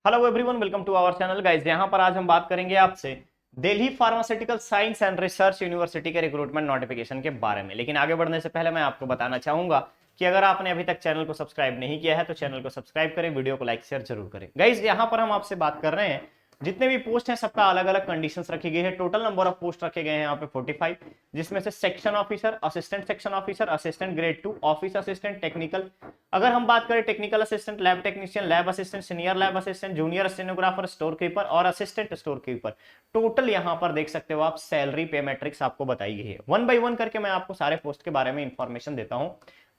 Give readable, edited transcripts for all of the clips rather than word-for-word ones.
Hello everyone, welcome to our channel guys. यहाँ पर आज हम बात करेंगे आपसे Delhi pharmaceutical science and research university के रिक्रूटमेंट नोटिफिकेशन के बारे में। लेकिन आगे बढ़ने से पहले मैं आपको बताना चाहूंगा कि अगर आपने अभी तक चैनल को सब्सक्राइब नहीं किया है तो चैनल को सब्सक्राइब करें, वीडियो को लाइक शेयर जरूर करें। गाइस यहाँ पर हम आपसे बात कर रहे हैं जितने भी पोस्ट हैं सबका अलग अलग कंडीशंस रखी गई है। टोटल नंबर ऑफ पोस्ट रखे गए हैं यहाँ पे 45, जिसमें से section officer, assistant section officer, assistant grade 2, office assistant, technical. अगर हम बात करें technical assistant, lab technician, lab assistant, senior lab assistant, junior stenographer, store keeper और असिस्टेंट स्टोर कीपर, टोटल यहाँ पर देख सकते हो आप सैलरी पे मैट्रिक्स आपको बताई गई है। वन बाय वन करके मैं आपको सारे पोस्ट के बारे में इंफॉर्मेशन देता हूं।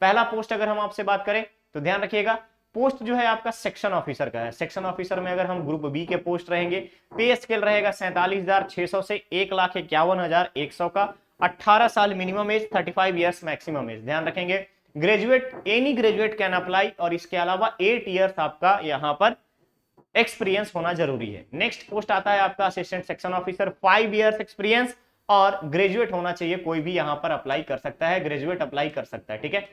पहला पोस्ट अगर हम आपसे बात करें तो ध्यान रखिएगा, पोस्ट जो है आपका सेक्शन ऑफिसर का है। सेक्शन ऑफिसर में अगर हम ग्रुप बी के पोस्ट रहेंगे, पे स्केल रहेगा 47,600 से 1,51,100 का। 18 साल minimum age, 35 years maximum age. ध्यान रखेंगे graduate, any graduate can apply, और इसके अलावा 8 ईयर्स आपका यहां पर एक्सपीरियंस होना जरूरी है। नेक्स्ट पोस्ट आता है आपका assistant section officer, 5 years experience और ग्रेजुएट होना चाहिए। कोई भी यहां पर अप्लाई कर सकता है, ग्रेजुएट अप्लाई कर सकता है, ठीक है।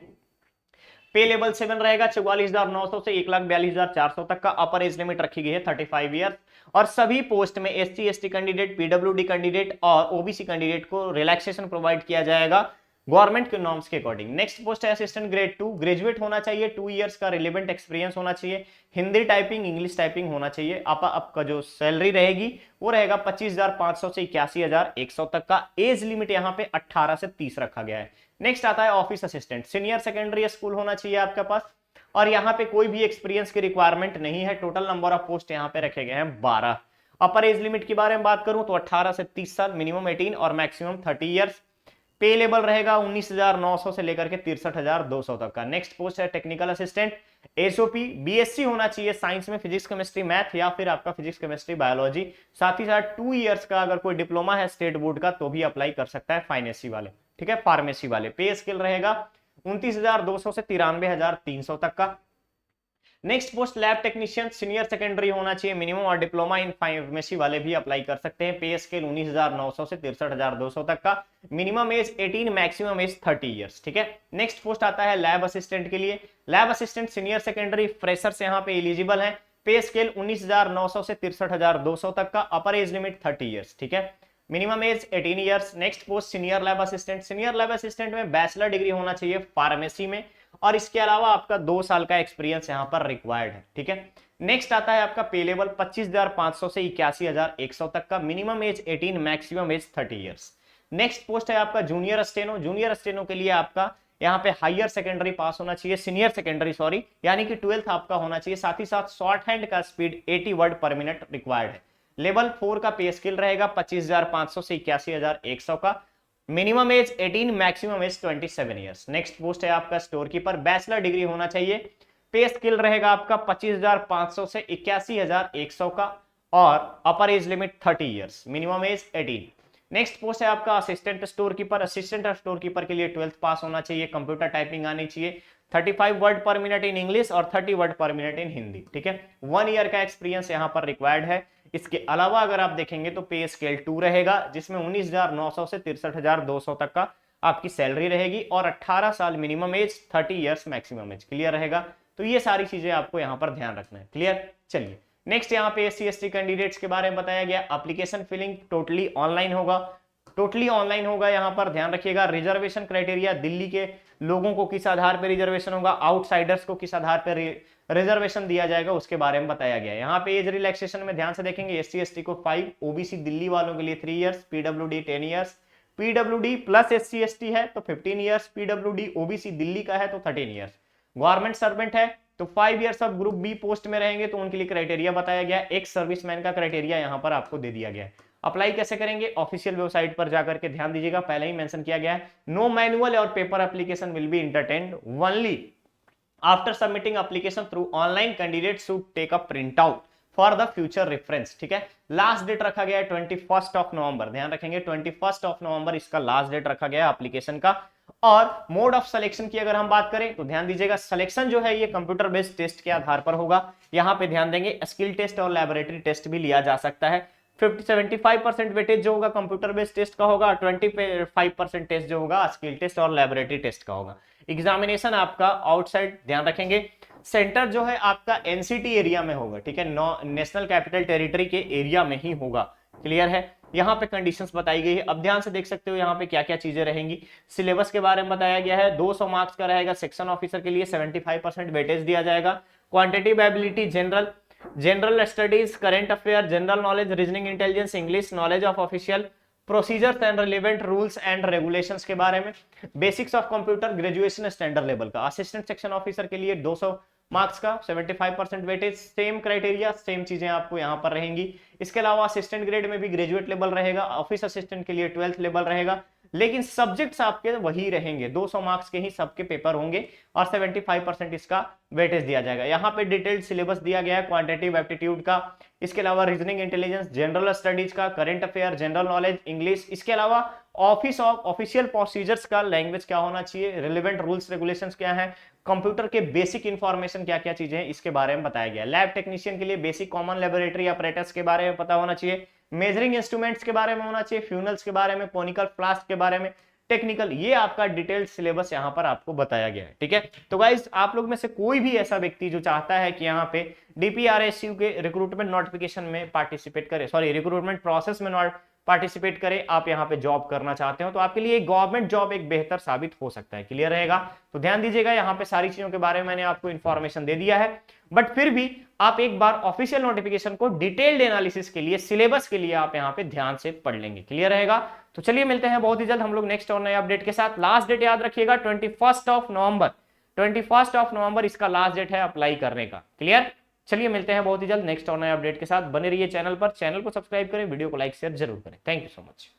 पे लेवल 7 रहेगा 44,900 से 1,42,400 तक का। अपर एज लिमिट रखी गई है 35 ईयर। और सभी पोस्ट में SC ST candidate, PWD candidate और ओबीसी कैंडिडेट को रिलैक्सेशन प्रोवाइड किया जाएगा गवर्नमेंट के नॉर्म्स के अकॉर्डिंग। नेक्स्ट पोस्ट है असिस्टेंट ग्रेड 2, ग्रेजुएट होना चाहिए, 2 इयर्स का रिलेवेंट एक्सपीरियंस होना चाहिए, हिंदी टाइपिंग इंग्लिश टाइपिंग होना चाहिए। आपका जो सैलरी रहेगी वो रहेगा 25,500 से 81,100 तक का। एज लिमिट यहाँ पे 18 से 30 रखा गया है। नेक्स्ट आता है office assistant, senior secondary school होना चाहिए आपके पास, और यहाँ पे कोई भी एक्सपीरियंस की रिक्वायरमेंट नहीं है। टोटल नंबर ऑफ पोस्ट यहाँ पे रखे गए हैं 12। अपर एज लिमिट के बारे में बात करूं तो 18 से 30 साल, मिनिमम 18 और मैक्सिमम 30 ईयर्स। पे लेवल रहेगा 19,900 से लेकर के 63,200 तक का। नेक्स्ट पोस्ट है टेक्निकल असिस्टेंट, एसओपी, बीएससी होना चाहिए साइंस में, फिजिक्स केमिस्ट्री मैथ या फिर आपका फिजिक्स केमिस्ट्री बायोलॉजी। साथ ही साथ 2 इयर्स का अगर कोई डिप्लोमा है स्टेट बोर्ड का तो भी अप्लाई कर सकता है फाइनेंसी वाले, ठीक है, फार्मेसी वाले। पे स्केल रहेगा 29,200 से 93,300 तक का। Next post lab technician, senior secondary होना चाहिए मिनिमम, और डिप्लोमा इन फार्मेसी वाले भी अप्लाई कर सकते हैं। पे स्केल 19,900 से 63,200 तक का। Minimum age 18, maximum age 30 years, ठीक है। नेक्स्ट पोस्ट आता है लैब असिस्टेंट के लिए। Lab assistant senior secondary freshers यहाँ पे एलिजिबल है। पे स्केल 19,900 से 63,200 तक का। अपर एज लिमिट 30 इयर्स, ठीक है, minimum age 18 years. Next post senior lab assistant, senior lab assistant में बैचलर डिग्री होना चाहिए फार्मेसी में, और इसके अलावा आपका 2 साल का एक्सपीरियंस यहां पर रिक्वायर्ड है, ठीक है। नेक्स्ट आता है आपका पे लेवल 25,500 से 81,100 तक का। Minimum age 18, maximum age 30 years. Next post है आपका जूनियर स्टेनो, जूनियर स्टेनो के लिए आपका यहाँ पे हायर सेकेंडरी पास होना चाहिए, सीनियर सेकेंडरी सॉरी, यानी कि 12th आपका होना चाहिए। साथ ही साथ शॉर्ट हैंड का स्पीड 80 वर्ड पर मिनट रिक्वायर्ड है। लेवल 4 का पे स्किल रहेगा 25,500 से 81,100 का। Minimum age 18, maximum age 27 years. Next post है आपका स्टोर कीपर, बैचलर डिग्री होना चाहिए। पे स्किल रहेगा आपका 25,500 से 81,100 का, और अपर age limit 30 years, minimum age 18। Next post है आपका assistant store keeper, assistant store keeper के लिए 12th पास होना चाहिए, कंप्यूटर टाइपिंग आनी चाहिए, 35 वर्ड पर मिनट इन इंग्लिश और 30 वर्ड पर मिनट इन हिंदी, ठीक है। 1 ईयर का एक्सपीरियंस यहाँ पर रिक्वायर्ड है। इसके अलावा अगर आप देखेंगे तो पे स्केल 2 रहेगा, जिसमें 19,900 से 63,200 तक का आपकी सैलरी रहेगी, और 18 साल minimum age, 30 years maximum age. Clear रहेगा? तो ये सारी चीजें आपको यहाँ पर ध्यान रखना है। क्लियर? चलिए नेक्स्ट यहाँ पे एससी एसटी कैंडिडेट्स के बारे में बताया गया। एप्लीकेशन फिलिंग टोटली ऑनलाइन होगा, टोटली ऑनलाइन होगा। यहाँ पर ध्यान रखिएगा रिजर्वेशन क्राइटेरिया, दिल्ली के लोगों को किस आधार पर रिजर्वेशन होगा, आउटसाइडर्स को किस आधार पर रिजर्वेशन दिया जाएगा, उसके बारे में बताया गया। यहाँ पे एज रिलैक्सेशन में ध्यान से देखेंगे, एससी एसटी को 5, ओबीसी दिल्ली वालों के लिए 3 years, PWD 10 years, PWD plus SC ST है तो 15 इयर्स, पीडब्ल्यूडी ओबीसी दिल्ली का है तो 13 इयर्स। गवर्नमेंट सर्वेंट है तो 5 years of group B post में रहेंगे तो उनके लिए क्राइटेरिया बताया गया। एक सर्विसमैन का क्राइटेरिया यहाँ पर आपको दे दिया गया है। अप्लाई कैसे करेंगे? ऑफिशियल वेबसाइट पर जाकर के, ध्यान दीजिएगा पहले ही मेंशन किया गया है, नो मैनुअल और paper application will be entertained only after submitting application through online. Candidate should take a print out for the future reference, ठीक है। लास्ट डेट रखा गया है 21 नवंबर, ध्यान रखेंगे 21 नवंबर इसका लास्ट डेट रखा गया है एप्लीकेशन का। और मोड ऑफ सिलेक्शन की अगर हम बात करें तो ध्यान दीजिएगा सिलेक्शन जो है ये कंप्यूटर बेस्ड टेस्ट के आधार पर होगा। यहाँ पे ध्यान देंगे स्किल टेस्ट और लैबोरेटरी टेस्ट भी लिया जा सकता है। 75% वेटेज जो होगा कंप्यूटर बेस्ड टेस्ट का होगा, 25% टेस्ट जो होगा स्किल टेस्ट और लैबोरेटरी टेस्ट का होगा। एग्जामिनेशन आपका आउटसाइड, ध्यान रखेंगे सेंटर जो है आपका एनसीटी एरिया में होगा, ठीक है, नेशनल कैपिटल टेरिटरी के एरिया में ही होगा। क्लियर है। यहाँ पे कंडीशंस बताई गई है, अब ध्यान से देख सकते हो यहाँ पे क्या क्या चीजें रहेंगी। सिलेबस के बारे में बताया गया है, 200 मार्क्स का रहेगा। सेक्शन ऑफिसर के लिए 75% वेटेज दिया जाएगा। Quantitative ability, general studies, current affair, general knowledge, reasoning intelligence, English, knowledge of official procedures and relevant rules and regulations के बारे में, basics of computer, graduation standard level का। असिस्टेंट सेक्शन ऑफिसर के लिए 200 मार्क्स का, 75% weightage, same criteria, same चीजें आपको यहां पर रहेंगी। इसके अलावा असिस्टेंट ग्रेड में भी ग्रेजुएट लेवल रहेगा, ऑफिस असिस्टेंट के लिए 12th लेवल रहेगा, लेकिन सब्जेक्ट्स आपके वही रहेंगे, 200 मार्क्स के ही सबके पेपर होंगे और 75% इसका वेटेज दिया जाएगा। यहाँ पे डिटेल्ड सिलेबस दिया गया है क्वांटिटेटिव एप्टीट्यूड का, इसके अलावा रीजनिंग इंटेलिजेंस, जनरल स्टडीज का, current affair, general knowledge, English, इसके अलावा ऑफिस ऑफ ऑफिशियल प्रोसीजर्स का लैंग्वेज क्या होना चाहिए, रिलेवेंट रूल्स रेगुलेशंस क्या है, कंप्यूटर के बेसिक इंफॉर्मेशन क्या क्या चीजें हैं इसके बारे में बताया गया। लैब टेक्नीशियन के लिए बेसिक कॉमन लेबोरेटरी अपरेटस के बारे में पता होना चाहिए, मेजरिंग इंस्ट्रूमेंट्स के बारे में होना चाहिए, फ्यूनल्स के बारे में, कोनिकल फ्लास्क के बारे में, टेक्निकल, ये आपका डिटेल्ड सिलेबस यहाँ पर आपको बताया गया है। ठीक है, तो गाइस आप लोग में से कोई भी ऐसा व्यक्ति जो चाहता है कि यहाँ पे डीपीआरएसयू के रिक्रूटमेंट नोटिफिकेशन में पार्टिसिपेट करे, सॉरी रिक्रूटमेंट प्रोसेस में पार्टिसिपेट करे, आप यहाँ पे जॉब करना चाहते हो, तो आपके लिए गवर्नमेंट जॉब एक बेहतर साबित हो सकता है। क्लियर रहेगा, तो ध्यान दीजिएगा, यहाँ पे सारी चीजों के बारे में मैंने आपको इन्फॉर्मेशन दे दिया है, बट फिर भी आप एक बार ऑफिशियल नोटिफिकेशन को डिटेल्ड एनालिसिस के लिए, सिलेबस के लिए आप यहाँ पे ध्यान से पढ़ लेंगे। क्लियर रहेगा, तो चलिए मिलते हैं बहुत ही जल्द हम लोग नेक्स्ट और नए अपडेट के साथ। लास्ट डेट याद रखिएगा 21 नवंबर, 21 नवंबर इसका लास्ट डेट है अप्लाई करने का। क्लियर, चलिए मिलते हैं बहुत ही जल्द नेक्स्ट और नए अपडेट के साथ। बने रहिए चैनल पर, चैनल को सब्सक्राइब करें, वीडियो को लाइक शेयर जरूर करें। Thank you so much.